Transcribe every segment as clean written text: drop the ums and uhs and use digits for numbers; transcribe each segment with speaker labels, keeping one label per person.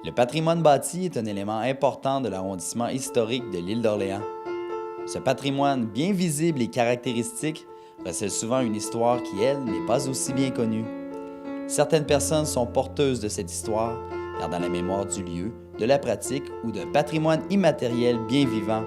Speaker 1: Le patrimoine bâti est un élément important de l'arrondissement historique de l'île d'Orléans. Ce patrimoine bien visible et caractéristique recèle souvent une histoire qui, elle, n'est pas aussi bien connue. Certaines personnes sont porteuses de cette histoire, gardant la mémoire du lieu, de la pratique ou d'un patrimoine immatériel bien vivant.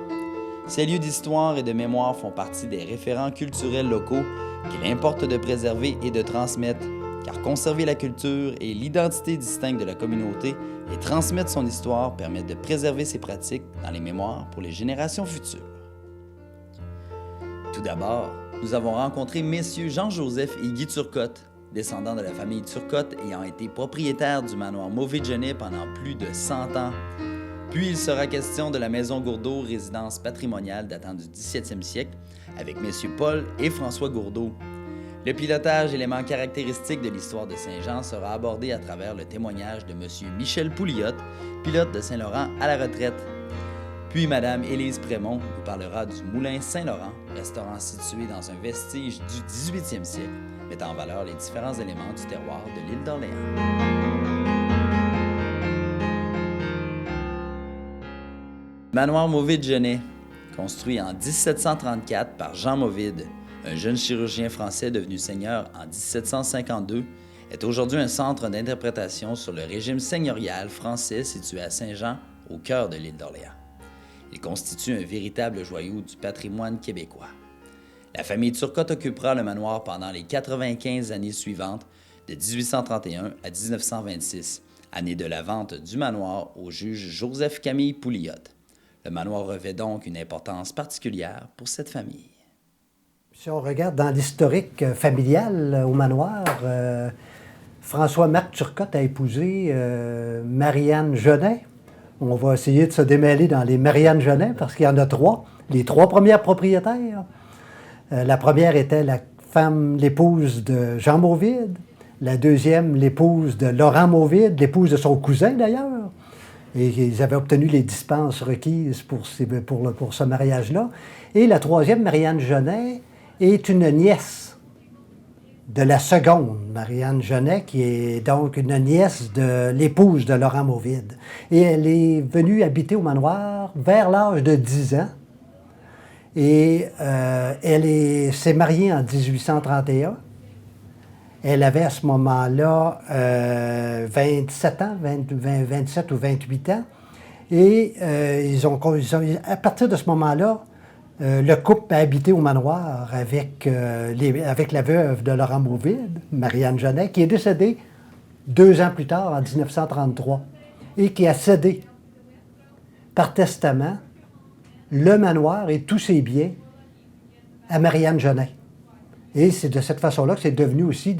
Speaker 1: Ces lieux d'histoire et de mémoire font partie des référents culturels locaux qu'il importe de préserver et de transmettre, car conserver la culture et l'identité distincte de la communauté et transmettre son histoire permettent de préserver ses pratiques dans les mémoires pour les générations futures. Tout d'abord, nous avons rencontré messieurs Jean-Joseph et Guy Turcotte, descendants de la famille Turcotte ayant été propriétaires du manoir Mauvais-de-Genêt pendant plus de 100 ans. Puis il sera question de la maison Gourdeau, résidence patrimoniale datant du 17e siècle, avec messieurs Paul et François Gourdeau. Le pilotage, élément caractéristique de l'histoire de Saint-Jean, sera abordé à travers le témoignage de monsieur Michel Pouliot, pilote de Saint-Laurent à la retraite. Puis madame Élise Prémont nous parlera du Moulin Saint-Laurent, restaurant situé dans un vestige du 18e siècle, mettant en valeur les différents éléments du terroir de l'île d'Orléans. Manoir Mauvais-de-Genêt, construit en 1734 par Jean Mauvide, un jeune chirurgien français devenu seigneur en 1752, est aujourd'hui un centre d'interprétation sur le régime seigneurial français situé à Saint-Jean, au cœur de l'île d'Orléans. Il constitue un véritable joyau du patrimoine québécois. La famille Turcotte occupera le manoir pendant les 95 années suivantes, de 1831 à 1926, année de la vente du manoir au juge Joseph-Camille Pouliot. Le manoir revêt donc une importance particulière pour cette famille.
Speaker 2: Si on regarde dans l'historique familial au manoir, François-Marc Turcotte a épousé Marianne Genet. On va essayer de se démêler dans les Marianne Genet parce qu'il y en a trois, les trois premières propriétaires. La première était l'épouse de Jean Mauvide, la deuxième, l'épouse de Laurent Mauvide, l'épouse de son cousin d'ailleurs. Et ils avaient obtenu les dispenses requises pour ce mariage-là. Et la troisième, Marianne Genet, est une nièce de la seconde, Marianne Genet, qui est donc une nièce de l'épouse de Laurent Mauvide. Et elle est venue habiter au manoir vers l'âge de 10 ans. Et elle s'est mariée en 1831. Elle avait à ce moment-là 27 ans, 27 ou 28 ans. Et à partir de ce moment-là, le couple a habité au manoir avec la veuve de Laurent Mauvide, Marianne Genet, qui est décédée 2 ans plus tard, en 1933, et qui a cédé par testament le manoir et tous ses biens à Marianne Genet. Et c'est de cette façon-là que c'est devenu aussi,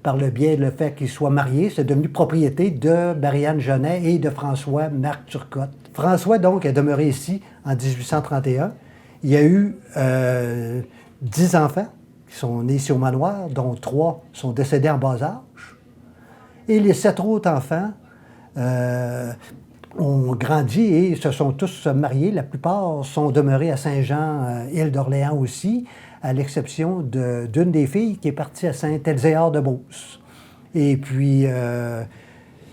Speaker 2: par le biais du fait qu'ils soient mariés, c'est devenu propriété de Marianne Genet et de François-Marc Turcotte. François, donc, est demeuré ici en 1831. Il y a eu 10 enfants qui sont nés ici au manoir, dont 3 sont décédés en bas âge. Et les 7 autres enfants ont grandi et se sont tous mariés. La plupart sont demeurés à Saint-Jean, île d'Orléans aussi, à l'exception d'une des filles qui est partie à Saint-Elzéar-de-Beauce. Et puis,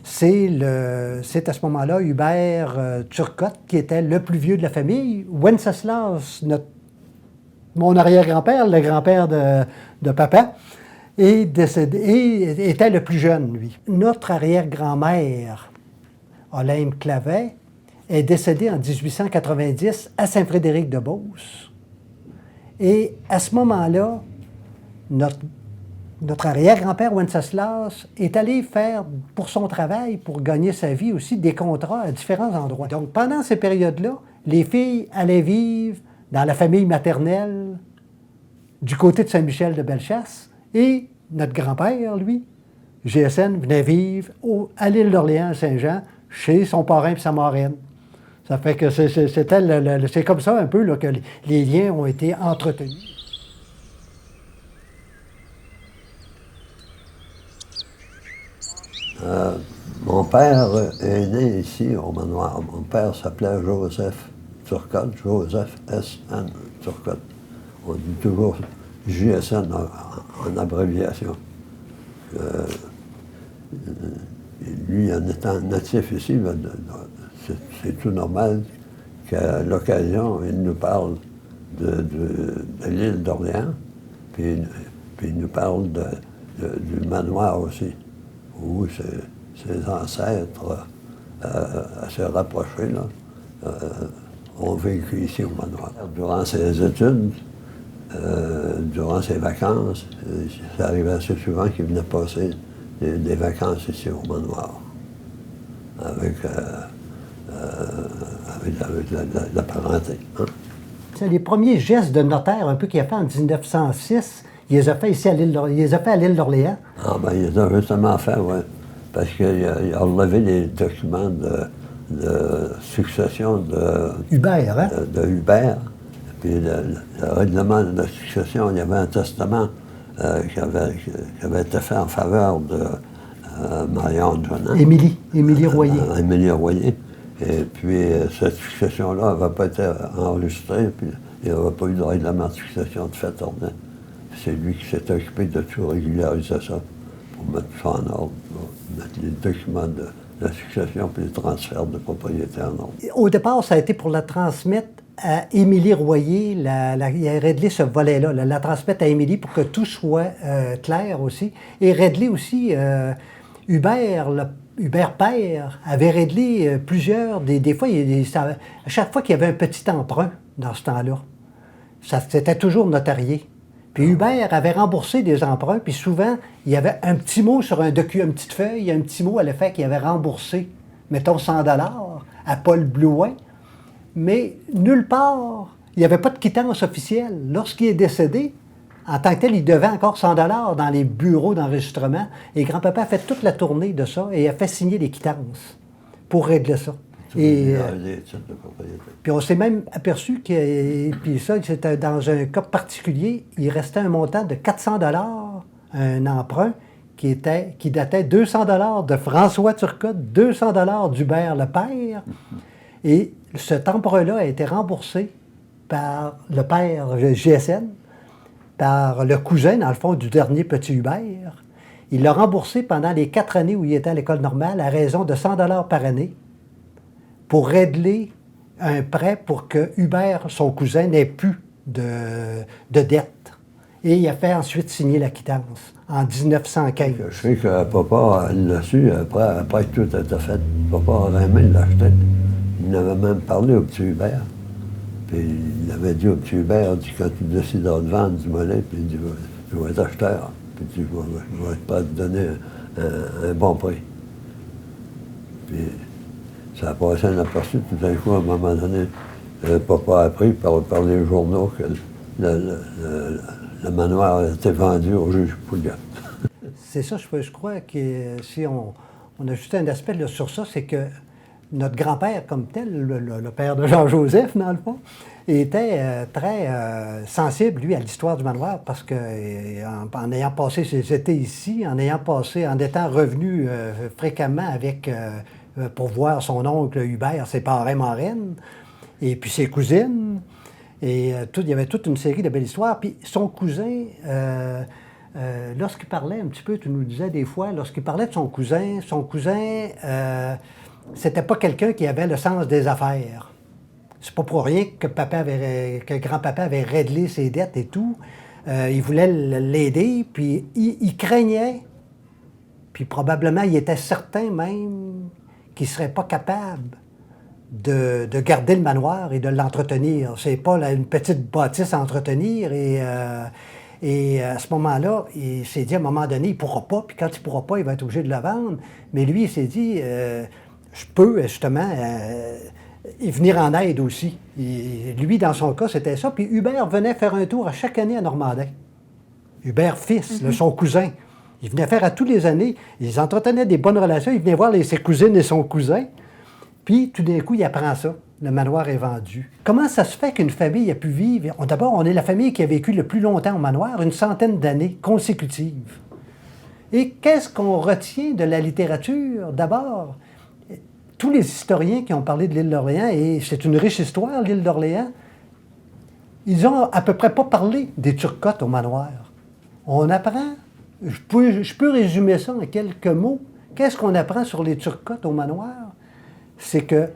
Speaker 2: c'est à ce moment-là Hubert Turcotte, qui était le plus vieux de la famille. Wenceslas, mon arrière-grand-père, le grand-père de papa, est décédé, et était le plus jeune, lui. Notre arrière-grand-mère, Olympe Clavet, est décédée en 1890 à Saint-Frédéric-de-Beauce. Et à ce moment-là, notre arrière-grand-père Wenceslas est allé faire, pour son travail, pour gagner sa vie aussi, des contrats à différents endroits. Donc, pendant ces périodes-là, les filles allaient vivre dans la famille maternelle du côté de Saint-Michel de Bellechasse, et notre grand-père, lui, GSN, venait vivre à l'île d'Orléans, à Saint-Jean, chez son parrain et sa marraine. Ça fait que c'est comme ça un peu là, que les liens ont été entretenus.
Speaker 3: Mon père est né ici au manoir. Mon père s'appelait Joseph Turcotte, Joseph S.N. Turcotte. On dit toujours JSN en abréviation. lui, en étant natif ici, c'est tout normal qu'à l'occasion, il nous parle de l'île d'Orléans, puis il nous parle du manoir aussi, où ses ancêtres assez rapprochés là, ont vécu ici au manoir. Durant ses études, durant ses vacances, ça arrivait assez souvent qu'il venait passer des vacances ici au manoir, avec la parenté. Hein?
Speaker 2: C'est les premiers gestes de notaire un peu qu'il a fait en 1906, il les a fait ici à l'île d'Orléans.
Speaker 3: Ah ben, il les a justement fait, oui. Parce qu'il a relevé les documents de succession de
Speaker 2: Hubert, hein?
Speaker 3: De Hubert. Puis le règlement de la succession, il y avait un testament qui avait été fait en faveur de Marianne Jonin.
Speaker 2: Émilie Royer.
Speaker 3: Émilie Royer. Et puis, cette succession-là n'avait pas été enregistrée, puis il n'y avait pas eu de règlement de succession de fait ordonné. C'est lui qui s'est occupé de tout régulariser ça, pour mettre ça en ordre, mettre les documents de la succession puis les transferts de propriété en ordre.
Speaker 2: Au départ, ça a été pour la transmettre à Émilie Royer. Il a réglé ce volet-là, la transmettre à Émilie pour que tout soit clair aussi. Et réglé aussi, Hubert père avait réglé plusieurs, des fois, à chaque fois qu'il y avait un petit emprunt dans ce temps-là, c'était toujours notarié. Puis Hubert avait remboursé des emprunts, puis souvent, il y avait un petit mot sur une petite feuille, un petit mot à l'effet qu'il avait remboursé, mettons 100 $ à Paul Blouin, mais nulle part, il n'y avait pas de quittance officielle. Lorsqu'il est décédé, en tant que tel, il devait encore 100 $ dans les bureaux d'enregistrement, et grand-papa a fait toute la tournée de ça et a fait signer les quittances pour régler ça. Et, puis on s'est même aperçu que, puis ça, c'était dans un cas particulier, il restait un montant de 400 $, un emprunt qui datait 200 $ de François Turcotte, 200 $ d'Hubert le père. Et cet emprunt-là a été remboursé par le père GSN, par le cousin, dans le fond, du dernier petit Hubert. Il l'a remboursé pendant les 4 années où il était à l'école normale à raison de 100 $ par année, pour régler un prêt pour que Hubert, son cousin, n'ait plus de dette. Et il a fait ensuite signer la quittance en 1915.
Speaker 3: Je sais que papa l'a su après que tout était fait. Papa avait aimé l'acheter. Il avait même parlé au petit Hubert. Puis il avait dit au petit Hubert, quand tu décideras de vendre du mollet, puis il dit, je vais être acheteur. Puis je vais pas te donner un bon prix. Puis ça a passé inaperçu. Tout d'un coup, à un moment donné, papa a appris par les journaux que le manoir a été vendu au juge Pouliot.
Speaker 2: C'est ça, je crois que si on a juste un aspect là, sur ça, c'est que notre grand-père comme tel, le père de Jean-Joseph, dans le fond, était très sensible, lui, à l'histoire du manoir, parce que en ayant passé ses étés ici, en étant revenu fréquemment pour voir son oncle Hubert, ses parrains marraines, et puis ses cousines, et il y avait toute une série de belles histoires. Puis son cousin, lorsqu'il parlait un petit peu, tu nous disais des fois, lorsqu'il parlait de son cousin, c'était pas quelqu'un qui avait le sens des affaires. C'est pas pour rien que grand-papa avait réglé ses dettes et tout. Il voulait l'aider, puis il craignait, puis probablement il était certain même qu'il serait pas capable de garder le manoir et de l'entretenir. C'est pas une petite bâtisse à entretenir, et à ce moment-là, il s'est dit à un moment donné, il pourra pas, puis quand il pourra pas, il va être obligé de la vendre. Mais lui, il s'est dit, je peux justement y venir en aide aussi. Lui, dans son cas, c'était ça. Puis Hubert venait faire un tour à chaque année à Normandin. Hubert fils, son cousin. Il venait faire à tous les années. Ils entretenaient des bonnes relations. Il venait voir ses cousines et son cousin. Puis, tout d'un coup, il apprend ça. Le manoir est vendu. Comment ça se fait qu'une famille a pu vivre? D'abord, on est la famille qui a vécu le plus longtemps au manoir, une centaine d'années consécutives. Et qu'est-ce qu'on retient de la littérature? D'abord, tous les historiens qui ont parlé de l'île d'Orléans, et c'est une riche histoire, l'île d'Orléans, ils ont à peu près pas parlé des Turcottes au manoir. On apprend, je peux résumer ça en quelques mots, Qu'est-ce qu'on apprend sur les Turcotte au manoir? C'est que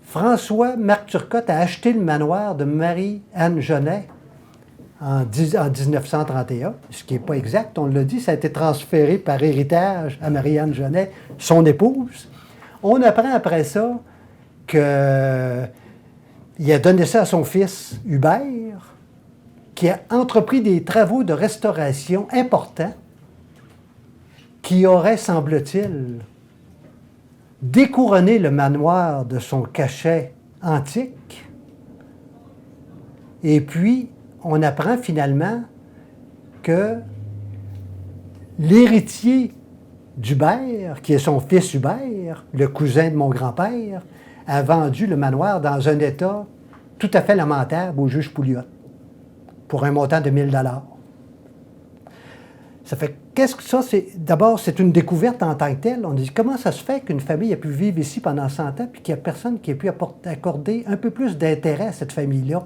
Speaker 2: François-Marc Turcotte a acheté le manoir de Marie-Anne Genet en 1931, ce qui n'est pas exact, on l'a dit, ça a été transféré par héritage à Marie-Anne Genet, son épouse. On apprend après ça qu'il a donné ça à son fils Hubert, qui a entrepris des travaux de restauration importants qui auraient, semble-t-il, découronné le manoir de son cachet antique. Et puis, on apprend finalement que l'héritier d'Hubert, qui est son fils Hubert, le cousin de mon grand-père, a vendu le manoir dans un état tout à fait lamentable au juge Pouliot pour un montant de 1 000 $. Ça fait, qu'est-ce que ça, c'est? D'abord, c'est une découverte en tant que telle. On dit, comment ça se fait qu'une famille a pu vivre ici pendant 100 ans puis qu'il n'y a personne qui ait pu accorder un peu plus d'intérêt à cette famille-là,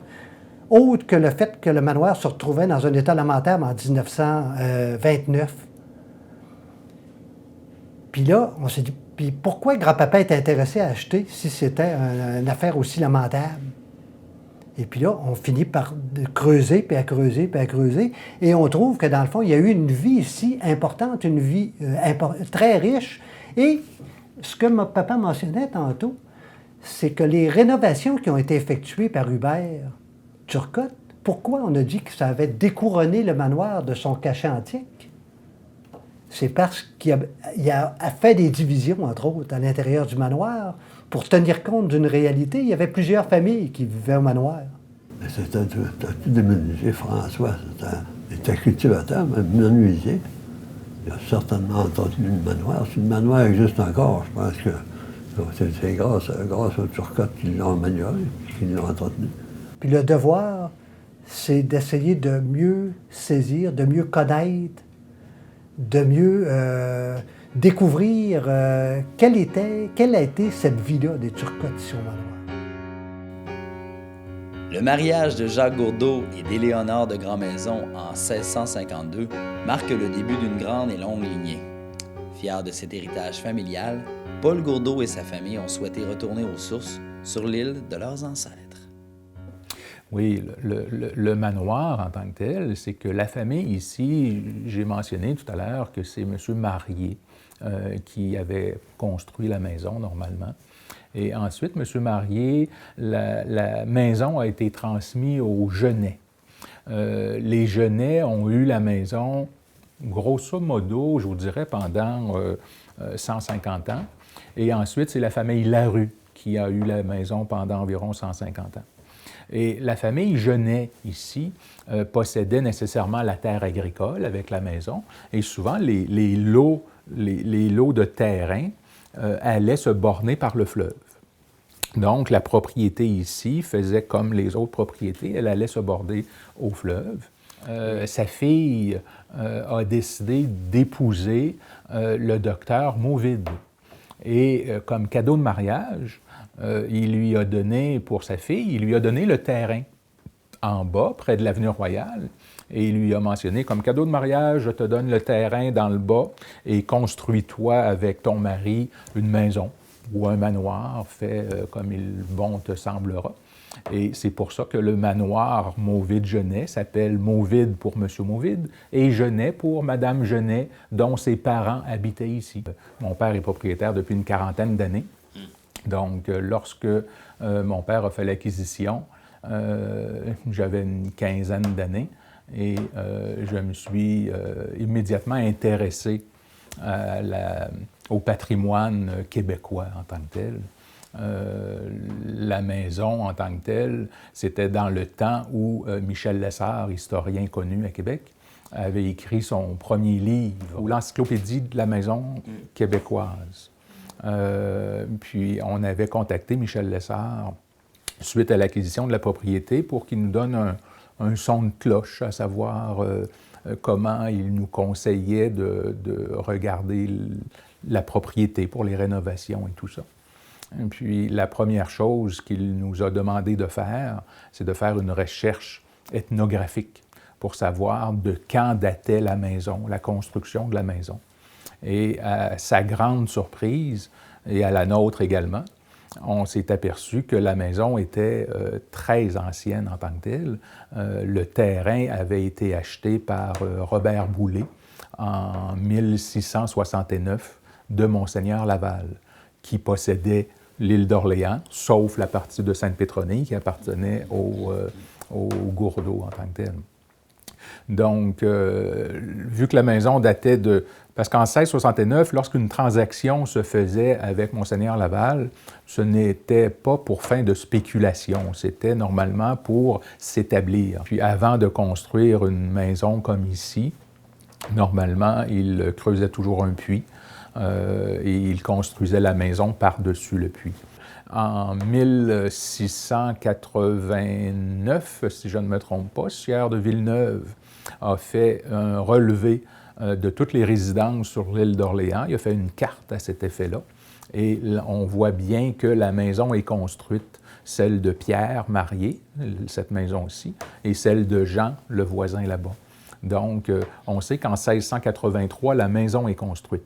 Speaker 2: autre que le fait que le manoir se retrouvait dans un état lamentable en 1929. Puis là, on s'est dit, puis pourquoi grand-papa est intéressé à acheter si c'était une affaire aussi lamentable? Et puis là, on finit par creuser, puis à creuser, puis à creuser, et on trouve que dans le fond, il y a eu une vie ici importante, une vie très riche. Et ce que mon papa mentionnait tantôt, c'est que les rénovations qui ont été effectuées par Hubert Turcotte, pourquoi on a dit que ça avait découronné le manoir de son cachet antique? C'est parce qu'il a fait des divisions, entre autres, à l'intérieur du manoir, pour tenir compte d'une réalité. Il y avait plusieurs familles qui vivaient au manoir.
Speaker 3: Mais c'était tout déménagé, François. Il était cultivateur, même menuisier. Il a certainement entretenu le manoir. Si le manoir existe encore, je pense que c'est grâce aux Turcotte qui l'ont amélioré, qui l'ont entretenu.
Speaker 2: Puis le devoir, c'est d'essayer de mieux saisir, de mieux connaître, de mieux découvrir quelle a été cette vie-là des Turcotte ici au manoir.
Speaker 1: Le mariage de Jacques Gourdeau et d'Éléonore de Grandmaison en 1652 marque le début d'une grande et longue lignée. Fiers de cet héritage familial, Paul Gourdeau et sa famille ont souhaité retourner aux sources sur l'île de leurs ancêtres.
Speaker 4: Oui, le manoir en tant que tel, c'est que la famille ici, j'ai mentionné tout à l'heure que c'est M. Marié qui avait construit la maison normalement. Et ensuite, M. Marié, la maison a été transmise aux Genet. Les Genet ont eu la maison, grosso modo, je vous dirais, pendant 150 ans. Et ensuite, c'est la famille Larue qui a eu la maison pendant environ 150 ans. Et la famille Genet, ici, possédait nécessairement la terre agricole avec la maison, et souvent les lots de terrain allaient se borner par le fleuve. Donc, la propriété ici faisait comme les autres propriétés, elle allait se border au fleuve. Sa fille a décidé d'épouser le docteur Mauvide. Et comme cadeau de mariage, il lui a donné, pour sa fille, il lui a donné le terrain en bas, près de l'avenue Royale, et il lui a mentionné, comme cadeau de mariage, je te donne le terrain dans le bas et construis-toi avec ton mari une maison ou un manoir fait comme il bon te semblera. Et c'est pour ça que le manoir Mauvide-Genet s'appelle Mauvide pour M. Mauvide et Genet pour Mme Genet, dont ses parents habitaient ici. Mon père est propriétaire depuis une 40aine d'années. Donc, lorsque mon père a fait l'acquisition, j'avais une 15aine d'années et je me suis immédiatement intéressé au patrimoine québécois en tant que tel. La maison en tant que telle, c'était dans le temps où Michel Lessard, historien connu à Québec, avait écrit son premier livre, ou l'encyclopédie de la maison québécoise. Puis on avait contacté Michel Lessard suite à l'acquisition de la propriété pour qu'il nous donne un son de cloche, à savoir comment il nous conseillait de regarder la propriété pour les rénovations et tout ça. Et puis la première chose qu'il nous a demandé de faire, c'est de faire une recherche ethnographique pour savoir de quand datait la maison, la construction de la maison. Et à sa grande surprise, et à la nôtre également, on s'est aperçu que la maison était très ancienne en tant que telle. Le terrain avait été acheté par Robert Boulay en 1669 de Monseigneur Laval, qui possédait l'île d'Orléans, sauf la partie de Sainte-Pétronille qui appartenait au Gourdeau en tant que tel. Donc, vu que la maison datait de... Parce qu'en 1669, lorsqu'une transaction se faisait avec Monseigneur Laval, ce n'était pas pour fin de spéculation, c'était normalement pour s'établir. Puis avant de construire une maison comme ici, normalement, il creusait toujours un puits et il construisait la maison par-dessus le puits. En 1689, si je ne me trompe pas, Sieur de Villeneuve a fait un relevé de toutes les résidences sur l'île d'Orléans. Il a fait une carte à cet effet-là. Et on voit bien que la maison est construite, celle de Pierre marié, cette maison-ci, et celle de Jean, le voisin là-bas. Donc, on sait qu'en 1683, la maison est construite.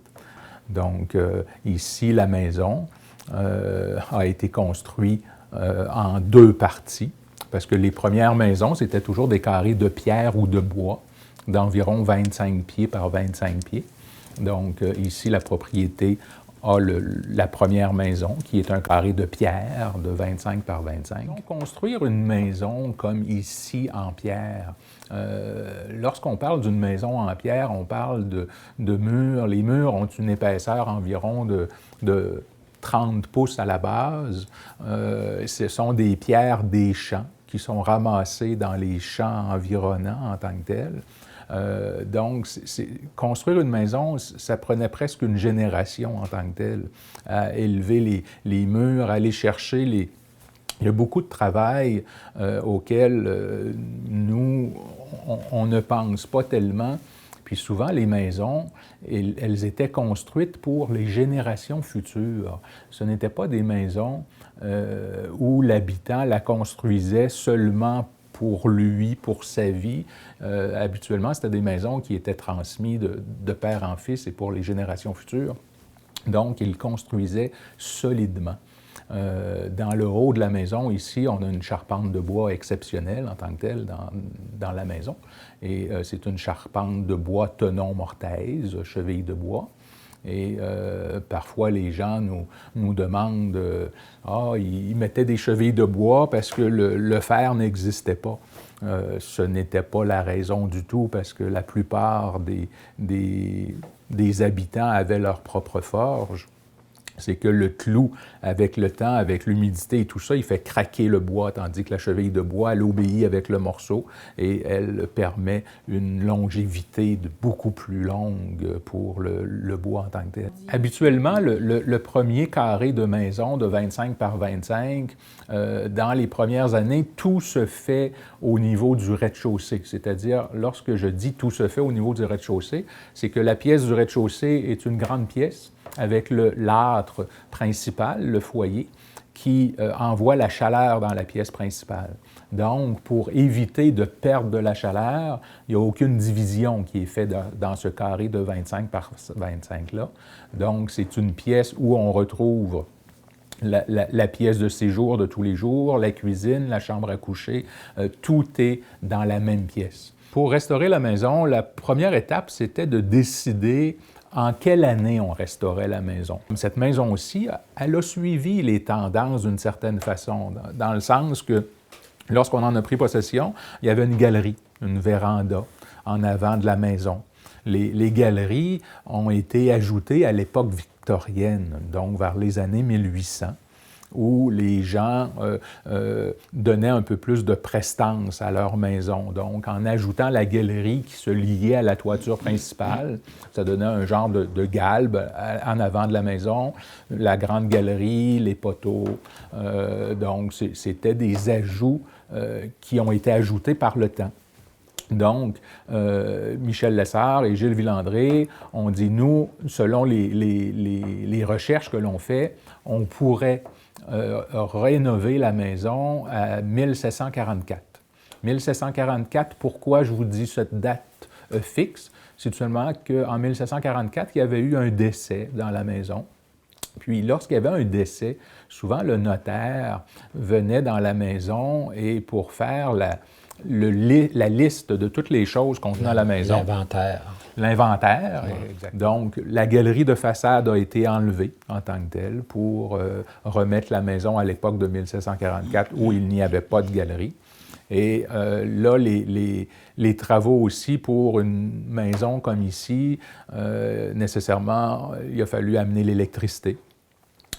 Speaker 4: Donc, ici, la maison a été construite en 2 parties, parce que les premières maisons, c'était toujours des carrés de pierre ou de bois, d'environ 25 pieds par 25 pieds. Donc, ici, la propriété a la première maison, qui est un carré de pierre de 25 par 25. Donc, construire une maison comme ici en pierre, lorsqu'on parle d'une maison en pierre, on parle de murs. Les murs ont une épaisseur environ de 30 pouces à la base. Ce sont des pierres des champs qui sont ramassées dans les champs environnants en tant que tels. Donc, construire une maison, ça prenait presque une génération en tant que telle, à élever les murs, aller chercher il y a beaucoup de travail auquel nous, on ne pense pas tellement. Puis souvent, les maisons, elles étaient construites pour les générations futures. Ce n'étaient pas des maisons où l'habitant la construisait seulement pour lui, pour sa vie. Habituellement, c'était des maisons qui étaient transmises de père en fils et pour les générations futures. Donc, il construisait solidement. Dans le haut de la maison, ici, on a une charpente de bois exceptionnelle en tant que telle dans la maison. Et c'est une charpente de bois tenon-mortaise, cheville de bois. Et parfois, les gens nous demandent ils mettaient des chevilles de bois parce que le fer n'existait pas. Ce n'était pas la raison du tout, parce que la plupart des habitants avaient leur propre forge. C'est que le clou, avec le temps, avec l'humidité et tout ça, il fait craquer le bois, tandis que la cheville de bois, elle obéit avec le morceau et elle permet une longévité beaucoup plus longue pour le bois en tant que tel. Habituellement, le premier carré de maison de 25 par 25, dans les premières années, tout se fait au niveau du rez-de-chaussée. C'est-à-dire, lorsque je dis tout se fait au niveau du rez-de-chaussée, c'est que la pièce du rez-de-chaussée est une grande pièce avec l'âtre principal, le foyer, qui envoie la chaleur dans la pièce principale. Donc, pour éviter de perdre de la chaleur, il n'y a aucune division qui est faite dans ce carré de 25 par 25-là. Donc, c'est une pièce où on retrouve la pièce de séjour de tous les jours, la cuisine, la chambre à coucher, tout est dans la même pièce. Pour restaurer la maison, la première étape, c'était de décider en quelle année on restaurait la maison. Cette maison aussi, elle a suivi les tendances d'une certaine façon, dans le sens que lorsqu'on en a pris possession, il y avait une galerie, une véranda en avant de la maison. Les galeries ont été ajoutées à l'époque victorienne, donc vers les années 1800. Où les gens donnaient un peu plus de prestance à leur maison. Donc, en ajoutant la galerie qui se liait à la toiture principale, ça donnait un genre de galbe en avant de la maison, la grande galerie, les poteaux. Donc, c'était des ajouts qui ont été ajoutés par le temps. Donc, Michel Lessard et Gilles Villandré ont dit, nous, selon les recherches que l'on fait, on pourrait rénover la maison à 1744. 1744, pourquoi je vous dis cette date fixe. C'est seulement qu'en 1744, il y avait eu un décès dans la maison. Puis lorsqu'il y avait un décès, souvent le notaire venait dans la maison et pour faire la liste de toutes les choses contenant la maison.
Speaker 5: L'inventaire.
Speaker 4: L'inventaire. Ouais. Donc, la galerie de façade a été enlevée en tant que telle pour remettre la maison à l'époque de 1744 où il n'y avait pas de galerie. Et là, les travaux aussi pour une maison comme ici, nécessairement, il a fallu amener l'électricité.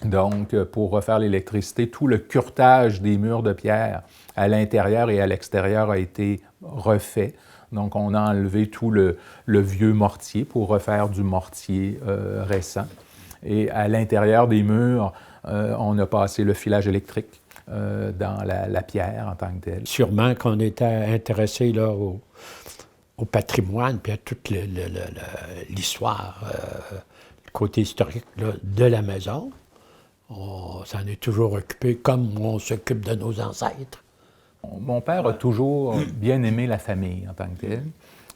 Speaker 4: Donc, pour refaire l'électricité, tout le curtage des murs de pierre à l'intérieur et à l'extérieur a été refait. Donc, on a enlevé tout le vieux mortier pour refaire du mortier récent. Et à l'intérieur des murs, on a passé le filage électrique dans la pierre en tant que telle.
Speaker 5: Sûrement qu'on était intéressé là, au patrimoine puis à toute l'histoire, le côté historique là, de la maison. On s'en est toujours occupé comme on s'occupe de nos ancêtres.
Speaker 4: Mon père a toujours bien aimé la famille en tant que telle.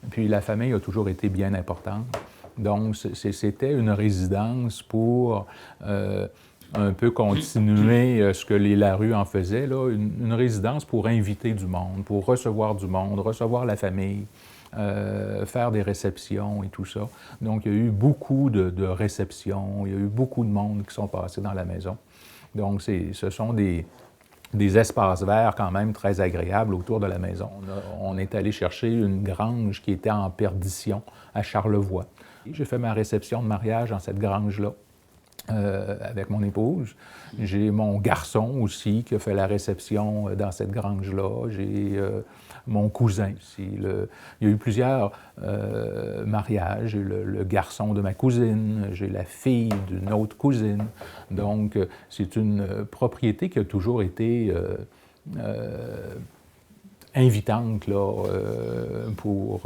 Speaker 4: Puis la famille a toujours été bien importante. Donc, c'était une résidence pour un peu continuer ce que les Larue en faisaient, là, une résidence pour inviter du monde, pour recevoir du monde, recevoir la famille, faire des réceptions et tout ça. Donc, il y a eu beaucoup de réceptions, il y a eu beaucoup de monde qui sont passés dans la maison. Donc, ce sont des espaces verts quand même très agréables autour de la maison. On est allé chercher une grange qui était en perdition à Charlevoix. J'ai fait ma réception de mariage dans cette grange-là. Avec mon épouse. J'ai mon garçon aussi qui a fait la réception dans cette grange-là. J'ai mon cousin aussi. Il y a eu plusieurs mariages. J'ai le garçon de ma cousine, j'ai la fille d'une autre cousine. Donc, c'est une propriété qui a toujours été invitante là, pour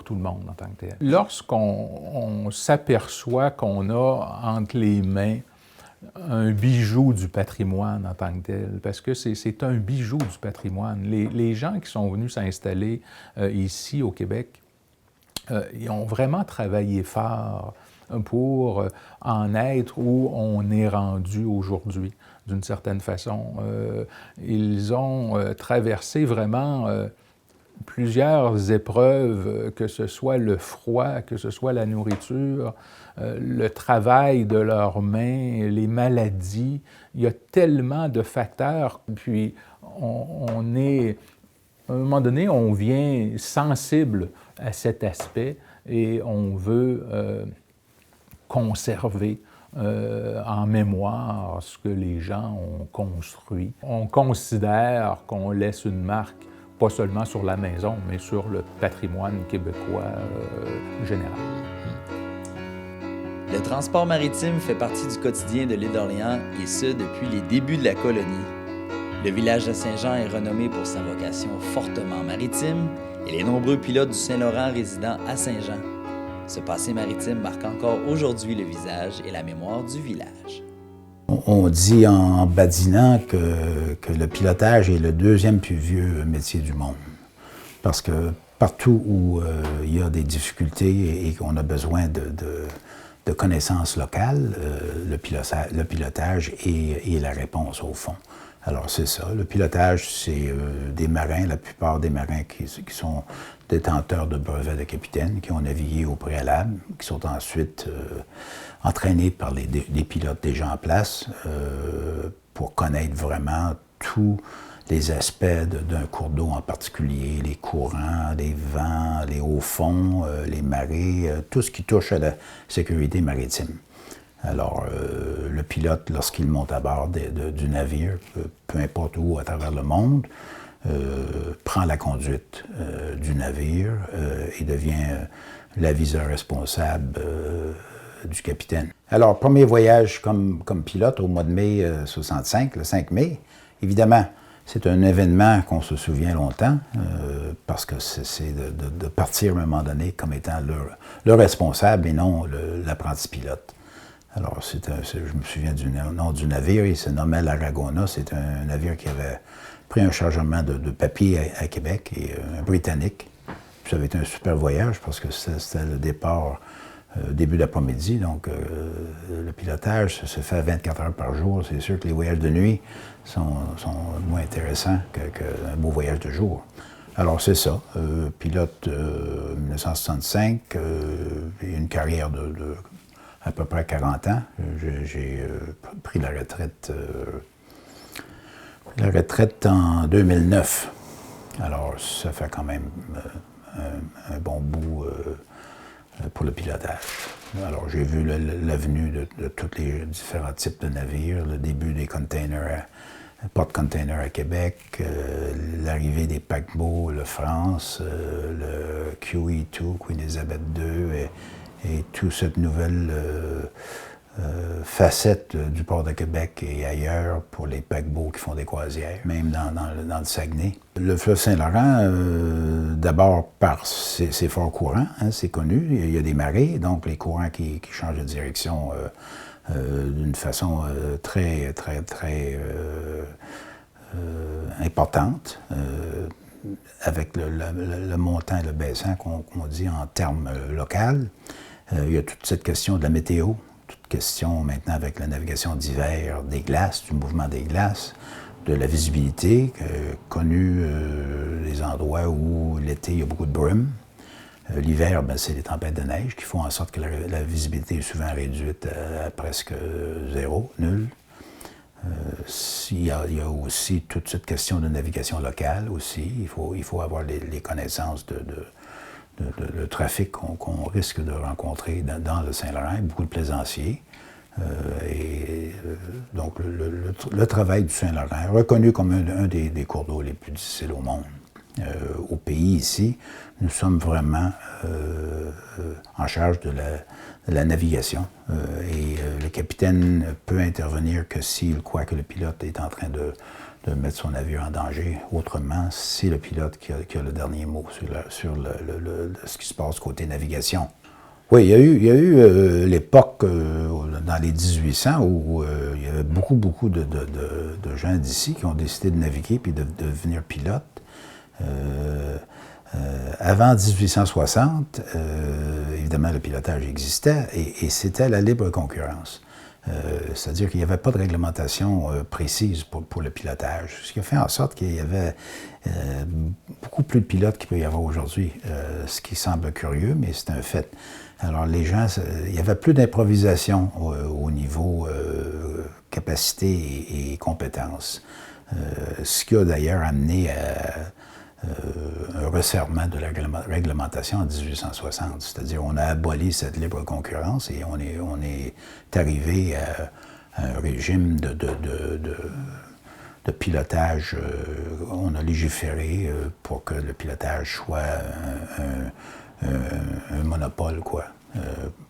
Speaker 4: tout le monde en tant que tel. Lorsqu'on s'aperçoit qu'on a entre les mains un bijou du patrimoine en tant que tel, parce que c'est un bijou du patrimoine. Les gens qui sont venus s'installer ici au Québec, ils ont vraiment travaillé fort pour en être où on est rendu aujourd'hui, d'une certaine façon. Ils ont traversé vraiment plusieurs épreuves, que ce soit le froid, que ce soit la nourriture, le travail de leurs mains, les maladies. Il y a tellement de facteurs. Puis on est, à un moment donné, on vient sensible à cet aspect et on veut conserver en mémoire ce que les gens ont construit. On considère qu'on laisse une marque, pas seulement sur la maison, mais sur le patrimoine québécois général.
Speaker 1: Le transport maritime fait partie du quotidien de l'île d'Orléans, et ce, depuis les débuts de la colonie. Le village de Saint-Jean est renommé pour sa vocation fortement maritime et les nombreux pilotes du Saint-Laurent résidant à Saint-Jean. Ce passé maritime marque encore aujourd'hui le visage et la mémoire du village.
Speaker 6: On dit en badinant que le pilotage est le deuxième plus vieux métier du monde. Parce que partout où il y a des difficultés et qu'on a besoin de connaissances locales, le pilotage est la réponse au fond. Alors c'est ça, le pilotage, c'est des marins, la plupart des marins qui sont détenteurs de brevets de capitaine, qui ont navigué au préalable, qui sont ensuite entraînés par des pilotes déjà en place pour connaître vraiment tous les aspects d'un cours d'eau en particulier, les courants, les vents, les hauts fonds, les marées, tout ce qui touche à la sécurité maritime. Alors, le pilote, lorsqu'il monte à bord du navire, peu importe où à travers le monde, prend la conduite du navire et devient l'aviseur responsable du capitaine. Alors, premier voyage comme pilote au mois de mai 65, le 5 mai, évidemment, c'est un événement qu'on se souvient longtemps parce que c'est de partir à un moment donné comme étant le responsable et non l'apprenti pilote. Alors, je me souviens du nom du navire, il se nommait l'Aragona. C'est un navire qui avait pris un chargement de papier à Québec, et un Britannique. Puis ça avait été un super voyage parce que c'était le départ début d'après-midi. Donc, le pilotage se fait à 24 heures par jour. C'est sûr que les voyages de nuit sont moins intéressants qu'un beau voyage de jour. Alors, c'est ça. Pilote 1965, une carrière de à peu près 40 ans. J'ai pris la retraite en 2009. Alors, ça fait quand même un bon bout pour le pilotage. Alors, j'ai vu l'avenue de tous les différents types de navires, le début des containers, porte-containers à Québec, l'arrivée des paquebots, le France, le QE2, Queen Elizabeth II, et toute cette nouvelle facette du port de Québec et ailleurs pour les paquebots qui font des croisières, même dans le Saguenay. Le fleuve Saint-Laurent, d'abord par ses forts courants, hein, c'est connu, il y a des marées, donc les courants qui changent de direction d'une façon très importante, avec le montant et le baissant qu'on dit en termes locaux. Il y a toute cette question de la météo, toute question maintenant avec la navigation d'hiver, des glaces, du mouvement des glaces, de la visibilité, connu les endroits où l'été il y a beaucoup de brume. L'hiver, c'est les tempêtes de neige qui font en sorte que la visibilité est souvent réduite à presque zéro, nulle. Il y a aussi toute cette question de navigation locale aussi. Il faut avoir les connaissances le trafic qu'on risque de rencontrer dans le Saint-Laurent, beaucoup de plaisanciers. Donc, le travail du Saint-Laurent, reconnu comme un des cours d'eau les plus difficiles au monde. Au pays, ici, nous sommes vraiment en charge de la navigation. Le capitaine peut intervenir que s'il croit que le pilote est en train de mettre son navire en danger. Autrement, c'est le pilote qui a le dernier mot sur ce qui se passe côté navigation. Oui, il y a eu l'époque dans les 1800 où il y avait beaucoup de gens d'ici qui ont décidé de naviguer puis de devenir pilotes. Avant 1860, évidemment, le pilotage existait et c'était la libre concurrence. C'est-à-dire qu'il n'y avait pas de réglementation précise pour le pilotage, ce qui a fait en sorte qu'il y avait beaucoup plus de pilotes qu'il peut y avoir aujourd'hui, ce qui semble curieux, mais c'est un fait. Alors les gens, il y avait plus d'improvisation au niveau capacité et compétences, ce qui a d'ailleurs amené à un resserrement de la réglementation en 1860. C'est-à-dire on a aboli cette libre concurrence et on est arrivé à un régime de pilotage. On a légiféré pour que le pilotage soit un monopole,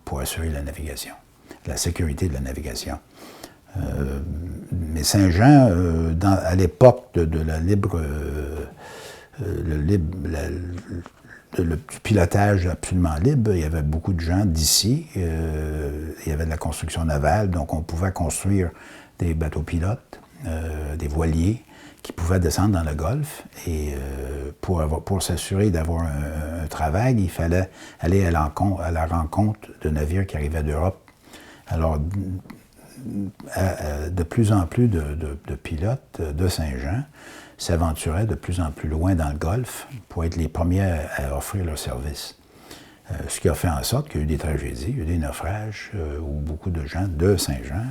Speaker 6: pour assurer la navigation, la sécurité de la navigation. Mais Saint-Jean, à l'époque de la libre... le pilotage absolument libre, il y avait beaucoup de gens d'ici, il y avait de la construction navale, donc on pouvait construire des bateaux pilotes, des voiliers qui pouvaient descendre dans le Golfe, et pour s'assurer d'avoir un travail, il fallait aller à la rencontre de navires qui arrivaient d'Europe. Alors, de plus en plus de pilotes de Saint-Jean s'aventuraient de plus en plus loin dans le Golfe pour être les premiers à offrir leur service. Ce qui a fait en sorte qu'il y a eu des tragédies, il y a eu des naufrages où beaucoup de gens de Saint-Jean,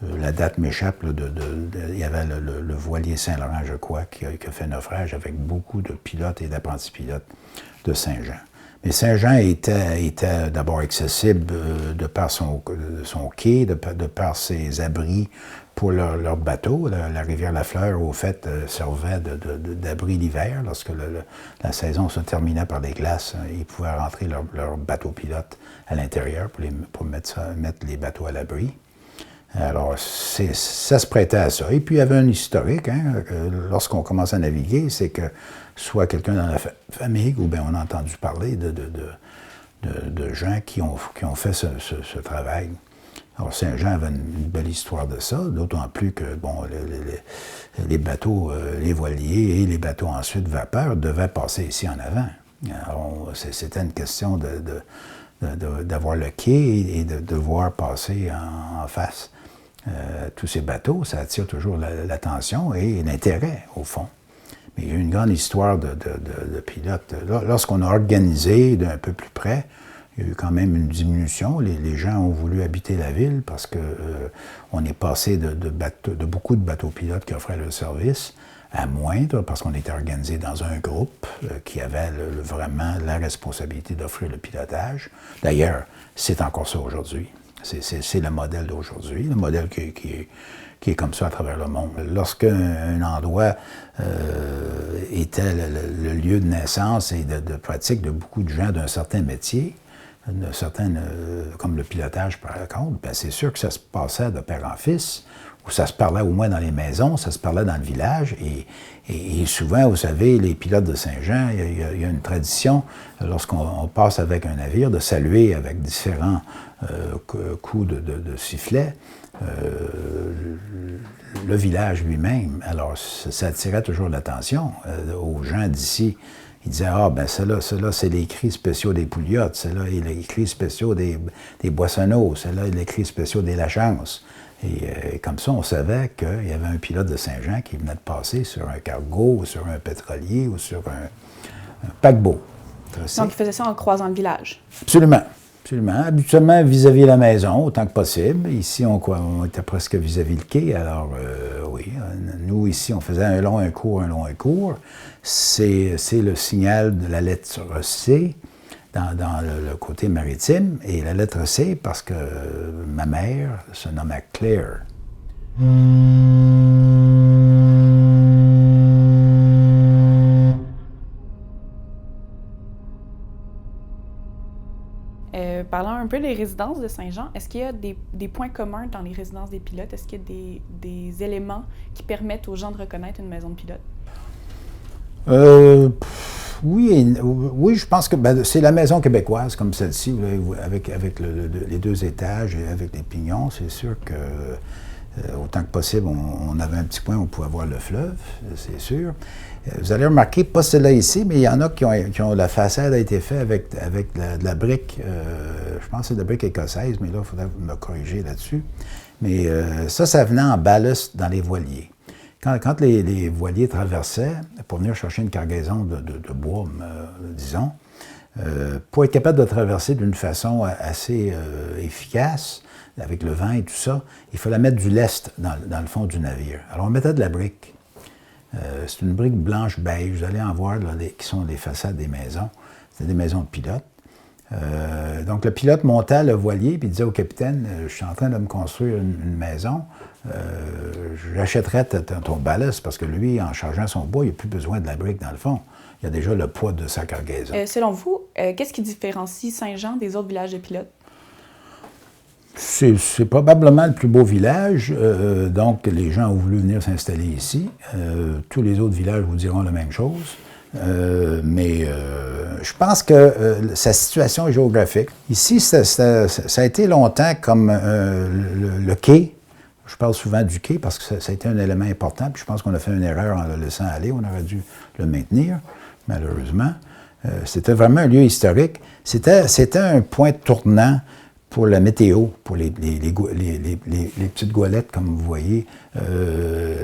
Speaker 6: la date m'échappe, il y avait le voilier Saint-Laurent, je crois, qui a fait naufrage avec beaucoup de pilotes et d'apprentis pilotes de Saint-Jean. Mais Saint-Jean était d'abord accessible de par son quai, de par ses abris pour leurs bateaux. La rivière Lafleur, au fait, servait d'abri l'hiver. Lorsque la saison se terminait par des glaces, ils pouvaient rentrer leurs bateaux pilotes à l'intérieur pour mettre les bateaux à l'abri. Alors, ça se prêtait à ça. Et puis, il y avait un historique, lorsqu'on commence à naviguer, c'est que soit quelqu'un dans la famille, ou bien on a entendu parler de gens qui ont fait ce travail. Alors, Saint-Jean avait une belle histoire de ça, d'autant plus que, les bateaux, les voiliers et les bateaux ensuite vapeur devaient passer ici en avant. Alors, c'était une question d'avoir le quai et de devoir passer en face. Tous ces bateaux, ça attire toujours l'attention et l'intérêt, au fond. Mais il y a eu une grande histoire de pilotes. Lorsqu'on a organisé d'un peu plus près, il y a eu quand même une diminution. Les gens ont voulu habiter la ville parce qu'on est passé de beaucoup de bateaux pilotes qui offraient le service à moindre, parce qu'on était organisé dans un groupe qui avait vraiment la responsabilité d'offrir le pilotage. D'ailleurs, c'est encore ça aujourd'hui. C'est le modèle d'aujourd'hui, le modèle qui est comme ça à travers le monde. Lorsqu'un endroit était le lieu de naissance et de pratique de beaucoup de gens d'un certain métier, comme le pilotage par contre, bien, c'est sûr que ça se passait de père en fils, ou ça se parlait au moins dans les maisons, ça se parlait dans le village, et souvent, vous savez, les pilotes de Saint-Jean, il y a une tradition, lorsqu'on passe avec un navire, de saluer avec différents coups de sifflet le village lui-même. Alors, ça attirait toujours l'attention aux gens d'ici. Ils disaient, ah, ben ceux-là, c'est les cris spéciaux des Pouliottes, ceux-là, les cris spéciaux des Boissonneaux, ceux-là, les cris spéciaux des Lachance. Et comme ça, on savait qu'il y avait un pilote de Saint-Jean qui venait de passer sur un cargo, ou sur un pétrolier, ou sur un paquebot.
Speaker 7: Donc, il faisait ça en croisant le village?
Speaker 6: Absolument. Absolument. Habituellement, vis-à-vis de la maison, autant que possible. Ici, on était presque vis-à-vis le quai. Alors, oui, nous, ici, on faisait un long, un court, un long, un court. C'est le signal de la lettre C dans le côté maritime. Et la lettre C, parce que ma mère se nommait Claire.
Speaker 7: Parlant un peu des résidences de Saint-Jean, est-ce qu'il y a des points communs dans les résidences des pilotes? Est-ce qu'il y a des éléments qui permettent aux gens de reconnaître une maison de pilote?
Speaker 6: Oui, je pense que c'est la maison québécoise, comme celle-ci, avec les 2 étages et avec les pignons. C'est sûr que, autant que possible, on avait un petit point où on pouvait voir le fleuve, c'est sûr. Vous allez remarquer, pas celle-là ici, mais il y en a qui ont la façade a été faite avec de la brique, je pense que c'est de la brique écossaise, mais là, il faudrait me corriger là-dessus. Mais ça venait en ballast dans les voiliers. Quand les voiliers traversaient, pour venir chercher une cargaison de bois, disons, pour être capable de traverser d'une façon assez efficace, avec le vent et tout ça, il fallait mettre du lest dans le fond du navire. Alors, on mettait de la brique. C'est une brique blanche-beige. Vous allez en voir là, qui sont les façades des maisons. C'était des maisons de pilotes. Donc, le pilote montait le voilier et il disait au capitaine, je suis en train de me construire une maison. J'achèterais ton ballast parce que lui, en chargeant son bois, il n'a plus besoin de la brique dans le fond. Il a déjà le poids de sa cargaison.
Speaker 7: Selon vous, qu'est-ce qui différencie Saint-Jean des autres villages de pilotes?
Speaker 6: C'est probablement le plus beau village, donc les gens ont voulu venir s'installer ici. Tous les autres villages vous diront la même chose. Mais je pense que sa situation géographique, ici, ça a été longtemps comme le quai. Je parle souvent du quai parce que ça a été un élément important, puis je pense qu'on a fait une erreur en le laissant aller. On aurait dû le maintenir, malheureusement. C'était vraiment un lieu historique. C'était un point tournant pour la météo, pour les petites goualettes, comme vous voyez.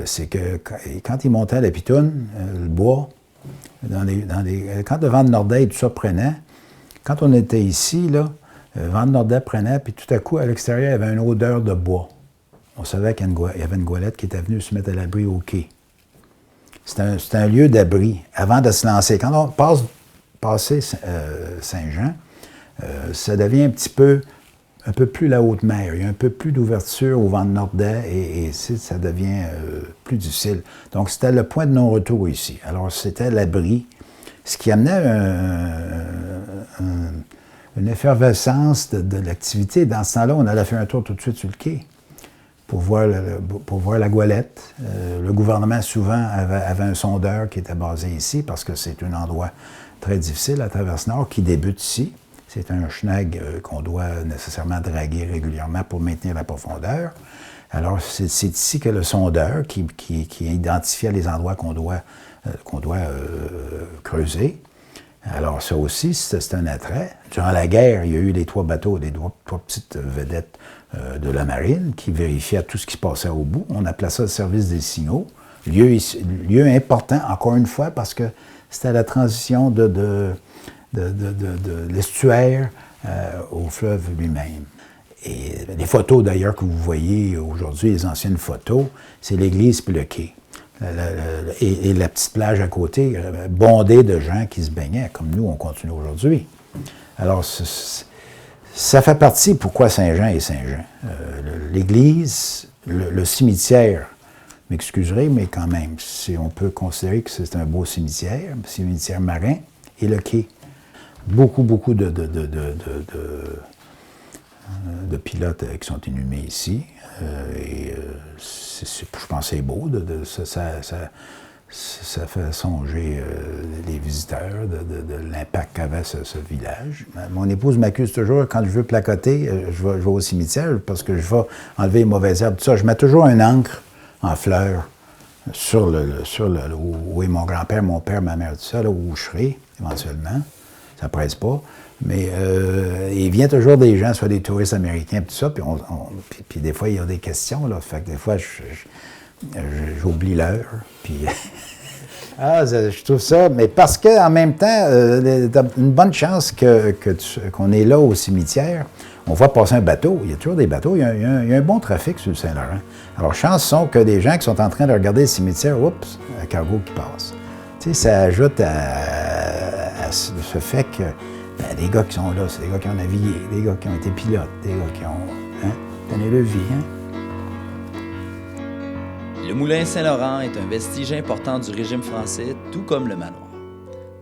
Speaker 6: C'est que quand ils montaient à la pitoune, le bois, quand le vent de nordais et tout ça prenait, quand on était ici, là, le vent de nordais prenait, puis tout à coup, à l'extérieur, il y avait une odeur de bois. On savait qu'il y avait une goélette qui était venue se mettre à l'abri au quai. C'était un lieu d'abri avant de se lancer. Quand on passé Saint-Jean, ça devient un peu plus la haute mer. Il y a un peu plus d'ouverture au vent de nordais et ça devient plus difficile. Donc, c'était le point de non-retour ici. Alors, c'était l'abri, ce qui amenait une effervescence de l'activité. Dans ce temps-là, on allait faire un tour tout de suite sur le quai pour voir la goélette. Le gouvernement, souvent, avait un sondeur qui était basé ici parce que c'est un endroit très difficile à Traverse-Nord qui débute ici. C'est un cheneg qu'on doit nécessairement draguer régulièrement pour maintenir la profondeur. Alors, c'est ici que le sondeur, qui identifiait les endroits qu'on doit creuser, Alors ça aussi, c'est un attrait. Durant la guerre, il y a eu les 3 bateaux, les trois petites vedettes de la marine qui vérifiaient tout ce qui se passait au bout. On appelait ça le service des signaux. Lieu important, encore une fois, parce que c'était la transition de l'estuaire au fleuve lui-même. Et les photos, d'ailleurs, que vous voyez aujourd'hui, les anciennes photos, c'est l'église puis le quai. Et la petite plage à côté, bondée de gens qui se baignaient, comme nous, on continue aujourd'hui. Alors, ça fait partie pourquoi Saint-Jean est Saint-Jean. L'église, le cimetière, m'excuserez, mais quand même, on peut considérer que c'est un beau cimetière marin, et le quai. Beaucoup de pilotes qui sont inhumés ici. Je pense que c'est beau. Ça fait songer les visiteurs de l'impact qu'avait ce village. Mon épouse m'accuse toujours, quand je veux placoter, je vais au cimetière parce que je vais enlever les mauvaises herbes, tout ça. Je mets toujours un encre en fleurs sur où est mon grand-père, mon père, ma mère, tout ça, là où je serai, éventuellement. Ça ne presse pas. Mais il vient toujours des gens, soit des touristes américains, tout ça, puis des fois, il y a des questions, là. Fait que des fois, j'oublie l'heure, puis... je trouve ça, mais parce qu'en même temps, t'as une bonne chance qu'on est là au cimetière. On voit passer un bateau, il y a toujours des bateaux, il y a un bon trafic sur le Saint-Laurent. Alors, chance sont que des gens qui sont en train de regarder le cimetière, oups, un cargo qui passe. Tu sais, ça ajoute à ce fait que les gars qui sont là, c'est des gars qui ont navigué, des gars qui ont été pilotes, des gars qui ont donné leur vie.
Speaker 1: Le moulin Saint-Laurent est un vestige important du régime français, tout comme le manoir.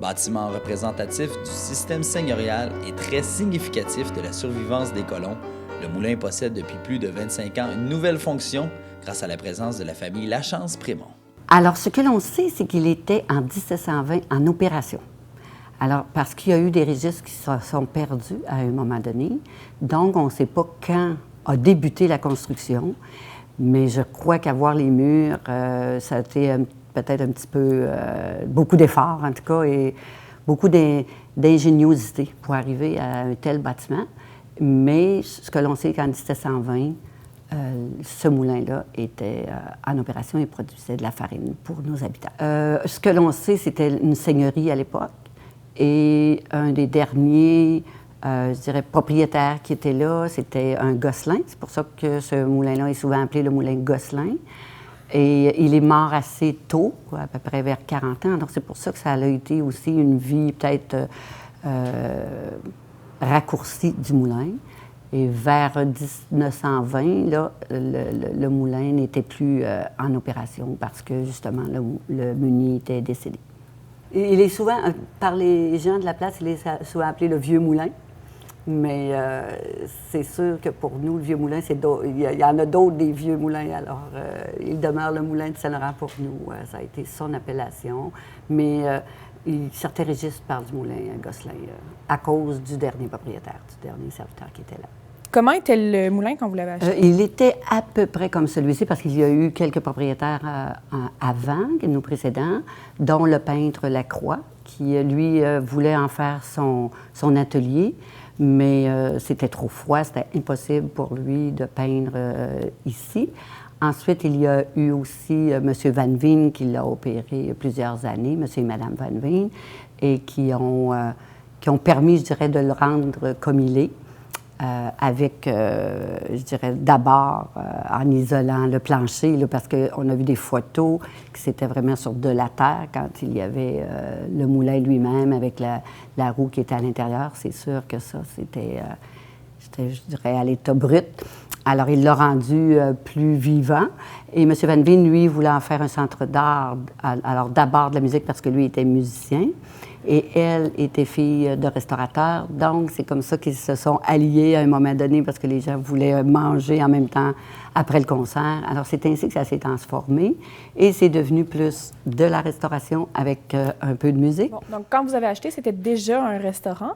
Speaker 1: Bâtiment représentatif du système seigneurial et très significatif de la survivance des colons, le moulin possède depuis plus de 25 ans une nouvelle fonction grâce à la présence de la famille Lachance-Prémont.
Speaker 8: Alors, ce que l'on sait, c'est qu'il était en 1720 en opération. Alors, parce qu'il y a eu des registres qui se sont perdus à un moment donné, donc on ne sait pas quand a débuté la construction, mais je crois qu'à voir les murs, ça a été peut-être un petit peu, beaucoup d'efforts en tout cas, et beaucoup d'ingéniosité pour arriver à un tel bâtiment. Mais ce que l'on sait qu'en 1720, ce moulin-là était en opération et produisait de la farine pour nos habitants. Ce que l'on sait, c'était une seigneurie à l'époque. Et un des derniers, je dirais, propriétaires qui était là, c'était un Gosselin. C'est pour ça que ce moulin-là est souvent appelé le moulin Gosselin. Et il est mort assez tôt, à peu près vers 40 ans. Donc c'est pour ça que ça a été aussi une vie peut-être raccourcie du moulin. Et vers 1920, là, le moulin n'était plus en opération parce que, justement, le meunier était décédé. Il est souvent, par les gens de la place, il est souvent appelé le Vieux Moulin. Mais c'est sûr que pour nous, le Vieux Moulin, il y en a d'autres des Vieux Moulins. Alors, il demeure le Moulin de Saint-Laurent pour nous. Ça a été son appellation. Mais certains registres parlent du Moulin Gosselin à cause du dernier propriétaire, du dernier serviteur qui était là.
Speaker 7: Comment était le moulin quand vous l'avez acheté?
Speaker 8: Il était à peu près comme celui-ci, parce qu'il y a eu quelques propriétaires avant, nous précédents, dont le peintre Lacroix, qui, lui, voulait en faire son atelier, mais c'était trop froid, c'était impossible pour lui de peindre ici. Ensuite, il y a eu aussi M. Van Veen qui l'a opéré plusieurs années, M. et Mme Van Veen, et qui ont permis, je dirais, de le rendre comme il est. Avec, je dirais, d'abord en isolant le plancher, là, parce qu'on a vu des photos que c'était vraiment sur de la terre quand il y avait le moulin lui-même avec la roue qui était à l'intérieur. C'est sûr que ça, c'était, je dirais, à l'état brut. Alors, il l'a rendu plus vivant. Et M. Van Veen, lui, voulait en faire un centre d'art. Alors, d'abord de la musique parce que lui était musicien. Et elle était fille de restaurateur. Donc, c'est comme ça qu'ils se sont alliés à un moment donné parce que les gens voulaient manger en même temps après le concert. Alors, c'est ainsi que ça s'est transformé. Et c'est devenu plus de la restauration avec un peu de musique.
Speaker 7: Bon, donc, quand vous avez acheté, c'était déjà un restaurant.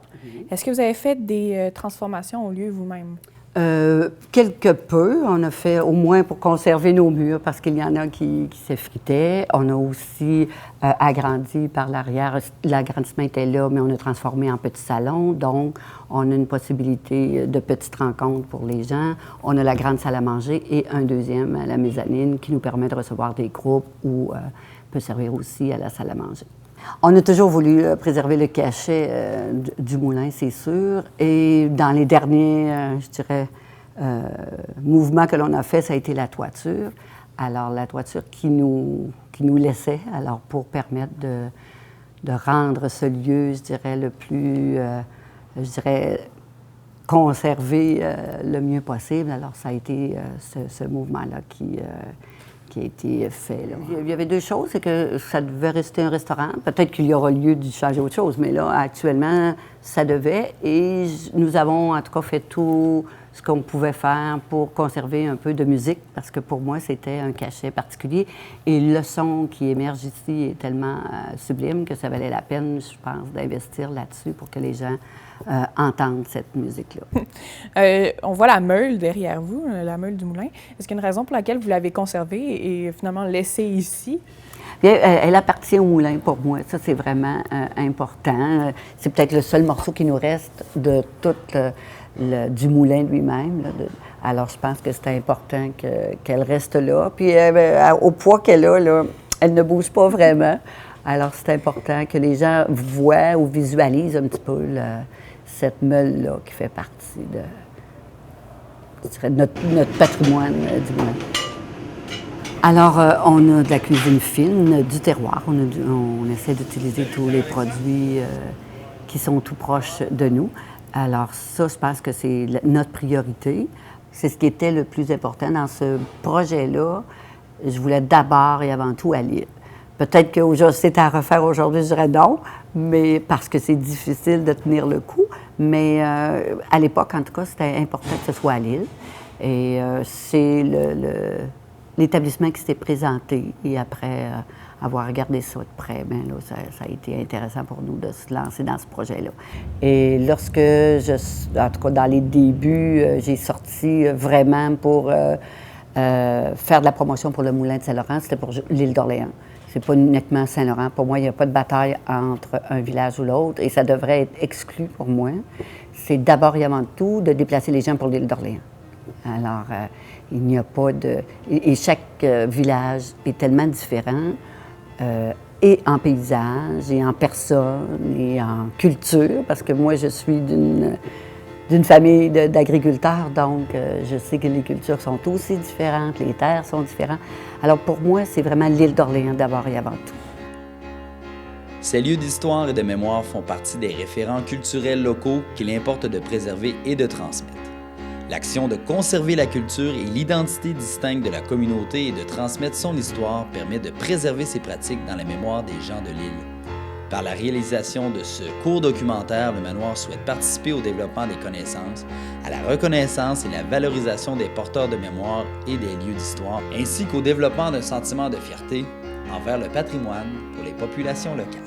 Speaker 7: Est-ce que vous avez fait des transformations au lieu vous-même?
Speaker 8: Quelque peu. On a fait au moins pour conserver nos murs parce qu'il y en a qui s'effritaient. On a aussi agrandi par l'arrière. L'agrandissement était là, mais on a transformé en petit salon. Donc, on a une possibilité de petites rencontres pour les gens. On a la grande salle à manger et un deuxième à la mezzanine qui nous permet de recevoir des groupes ou peut servir aussi à la salle à manger. On a toujours voulu préserver le cachet du moulin, c'est sûr. Et dans les derniers, je dirais, mouvements que l'on a fait, ça a été la toiture. Alors, la toiture qui nous laissait, alors pour permettre de rendre ce lieu, je dirais, le plus, conservé le mieux possible. Alors, ça a été ce mouvement-là qui a été fait. Là. Il y avait deux choses, c'est que ça devait rester un restaurant. Peut-être qu'il y aura lieu de changer autre chose, mais là, actuellement, ça devait. Et nous avons, en tout cas, fait tout ce qu'on pouvait faire pour conserver un peu de musique, parce que pour moi, c'était un cachet particulier. Et le son qui émerge ici est tellement sublime que ça valait la peine, je pense, d'investir là-dessus pour que les gens entendre cette musique-là.
Speaker 7: On voit la meule derrière vous, la meule du moulin. Est-ce qu'il y a une raison pour laquelle vous l'avez conservée et finalement laissée ici?
Speaker 8: Bien, elle appartient au moulin pour moi. Ça, c'est vraiment important. C'est peut-être le seul morceau qui nous reste de tout du moulin lui-même. Alors, je pense que c'est important qu'elle reste là. Puis, au poids qu'elle a, là, elle ne bouge pas vraiment. Alors, c'est important que les gens voient ou visualisent un petit peu cette meule-là qui fait partie de notre patrimoine du moulin. Alors, on a de la cuisine fine, du terroir. On essaie d'utiliser tous les produits qui sont tout proches de nous. Alors, ça, je pense que c'est notre priorité. C'est ce qui était le plus important dans ce projet-là. Je voulais d'abord et avant tout aller. Peut-être que c'est à refaire aujourd'hui, je dirais non, mais parce que c'est difficile de tenir le coup. Mais à l'époque, en tout cas, c'était important que ce soit à Lille. Et c'est l'établissement qui s'est présenté. Et après avoir regardé ça de près, bien là, ça a été intéressant pour nous de se lancer dans ce projet-là. Et lorsque en tout cas dans les débuts, j'ai sorti vraiment pour faire de la promotion pour le Moulin de Saint-Laurent, c'était pour l'île d'Orléans. C'est pas uniquement Saint-Laurent. Pour moi, il n'y a pas de bataille entre un village ou l'autre et ça devrait être exclu pour moi. C'est d'abord et avant tout de déplacer les gens pour l'île d'Orléans. Alors, il n'y a pas de... Et chaque village est tellement différent, et en paysage, et en personne, et en culture, parce que moi, je suis d'une famille d'agriculteurs, donc je sais que les cultures sont aussi différentes, les terres sont différentes. Alors pour moi, c'est vraiment l'île d'Orléans d'abord et avant tout.
Speaker 1: Ces lieux d'histoire et de mémoire font partie des référents culturels locaux qu'il importe de préserver et de transmettre. L'action de conserver la culture et l'identité distincte de la communauté et de transmettre son histoire permet de préserver ces pratiques dans la mémoire des gens de l'île. Par la réalisation de ce court documentaire, le Manoir souhaite participer au développement des connaissances, à la reconnaissance et la valorisation des porteurs de mémoire et des lieux d'histoire, ainsi qu'au développement d'un sentiment de fierté envers le patrimoine pour les populations locales.